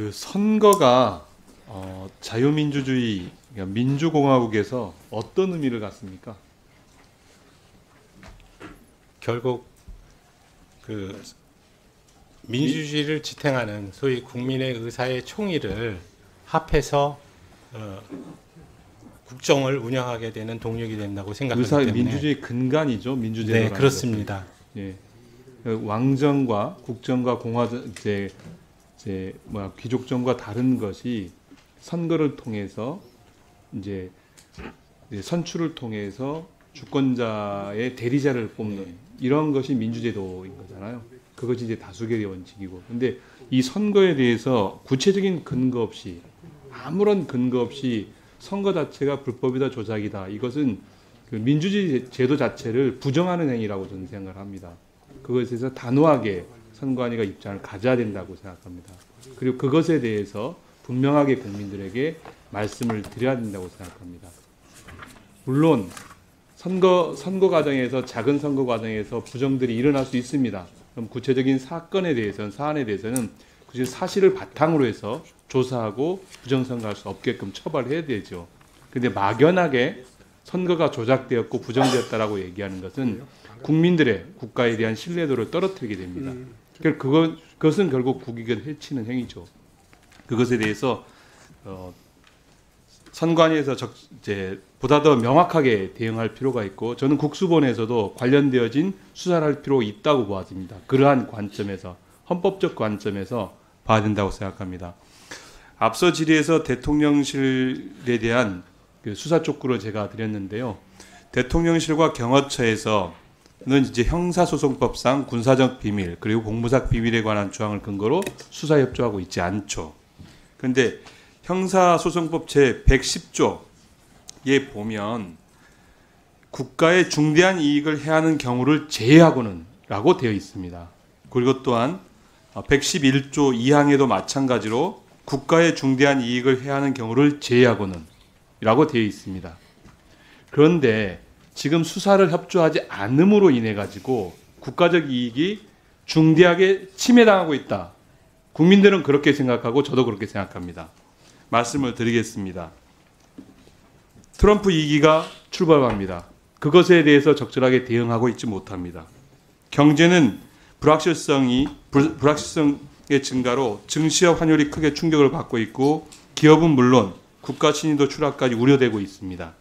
그 선거가 자유민주주의, 그러니까 민주공화국에서 어떤 의미를 갖습니까? 결국 그 민주주의를 지탱하는 소위 국민의 의사의 총의를 합해서 국정을 운영하게 되는 동력이 된다고 생각하기 때문에 민주주의 근간이죠. 민주제도라는 네, 그렇습니다. 것은. 예. 왕정과 국정과 귀족정과 다른 것이 선거를 통해서 이제 선출을 통해서 주권자의 대리자를 뽑는 이런 것이 민주제도인 거잖아요. 그것이 이제 다수결의 원칙이고. 근데 이 선거에 대해서 구체적인 근거 없이, 아무런 근거 없이 선거 자체가 불법이다, 조작이다, 이것은 그 민주주의 제도 자체를 부정하는 행위라고 저는 생각을 합니다. 그것에 대해서 단호하게 선관위가 입장을 가져야 된다고 생각합니다. 그리고 그것에 대해서 분명하게 국민들에게 말씀을 드려야 된다고 생각합니다. 물론 선거 과정에서, 작은 선거 과정에서 부정들이 일어날 수 있습니다. 그럼 구체적인 사안에 대해서는 그 사실을 바탕으로 해서 조사하고 부정선거할 수 없게끔 처벌해야 되죠. 근데 막연하게 선거가 조작되었고 부정되었다라고 얘기하는 것은 국민들의 국가에 대한 신뢰도를 떨어뜨리게 됩니다. 그것은 결국 국익을 해치는 행위죠. 그것에 대해서 선관위에서 보다 더 명확하게 대응할 필요가 있고, 저는 국수본에서도 관련되어진 수사를 할 필요가 있다고 보아집니다. 그러한 관점에서, 헌법적 관점에서 봐야 된다고 생각합니다. 앞서 질의에서 대통령실에 대한 그 수사 촉구를 제가 드렸는데요. 대통령실과 경호처에서는 이제 형사소송법상 군사적 비밀 그리고 공무상 비밀에 관한 조항을 근거로 수사 협조하고 있지 않죠. 그런데 형사소송법 제 110조에 보면 국가의 중대한 이익을 해하는 경우를 제외하고는 라고 되어 있습니다. 그리고 또한 111조 2항에도 마찬가지로 국가의 중대한 이익을 해하는 경우를 제외하고는 라고 되어 있습니다. 그런데 지금 수사를 협조하지 않음으로 인해 가지고 국가적 이익이 중대하게 침해당하고 있다. 국민들은 그렇게 생각하고 저도 그렇게 생각합니다. 말씀을 드리겠습니다. 트럼프 2기가 출범합니다. 그것에 대해서 적절하게 대응하고 있지 못합니다. 경제는 불확실성의 증가로 증시와 환율이 크게 충격을 받고 있고, 기업은 물론 국가 신인도 추락까지 우려되고 있습니다.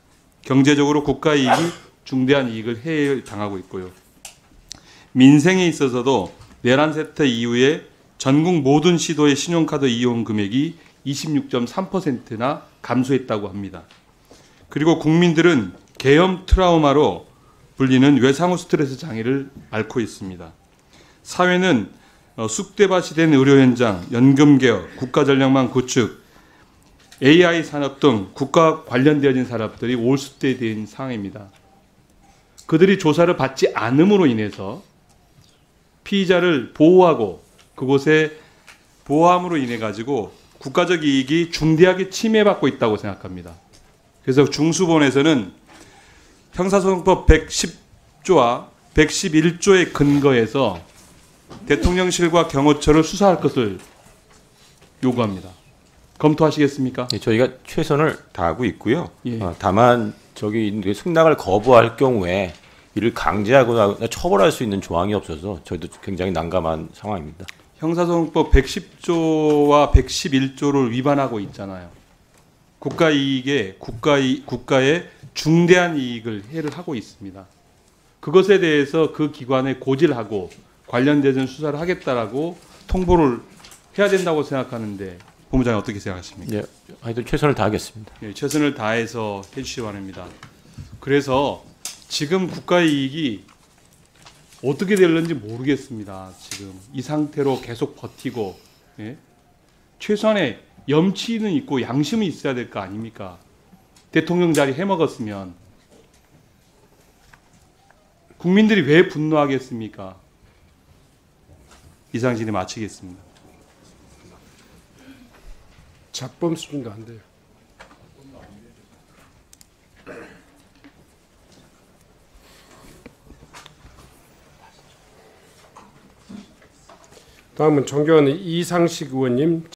경제적으로 국가 이익이 중대한 이익을 해당하고 있고요. 민생에 있어서도 내란 사태 이후에 전국 모든 시도의 신용카드 이용 금액이 26.3%나 감소했다고 합니다. 그리고 국민들은 계엄 트라우마로 불리는 외상후 스트레스 장애를 앓고 있습니다. 사회는 쑥대밭이 된 의료 현장, 연금 개혁, 국가 전력망 구축, AI 산업 등 국가 관련되어진 산업들이 올수대된 상황입니다. 그들이 조사를 받지 않음으로 인해서 피의자를 보호하고 그곳에 보호함으로 인해 가지고 국가적 이익이 중대하게 침해받고 있다고 생각합니다. 그래서 중수본에서는 형사소송법 110조와 111조의 근거에서 대통령실과 경호처를 수사할 것을 요구합니다. 검토하시겠습니까? 네, 저희가 최선을 다하고 있고요. 예. 다만 승낙을 거부할 경우에 이를 강제하거나 처벌할 수 있는 조항이 없어서 저희도 굉장히 난감한 상황입니다. 형사소송법 110조와 111조를 위반하고 있잖아요. 국가의 중대한 이익을 해를 하고 있습니다. 그것에 대해서 그 기관에 고지를 하고 관련된 수사를 하겠다라고 통보를 해야 된다고 생각하는데, 본부장님 어떻게 생각하십니까? 네, 하여튼 최선을 다하겠습니다. 네, 최선을 다해서 해주시기 바랍니다. 그래서 지금 국가의 이익이 어떻게 될는지 모르겠습니다. 지금 이 상태로 계속 버티고, 최소한의 염치는 있고 양심이 있어야 될 거 아닙니까? 대통령 자리 해먹었으면 국민들이 왜 분노하겠습니까? 이상 질의 마치겠습니다. 잡범 수준도 안 돼요. 다음은 존경하는 이상식 의원님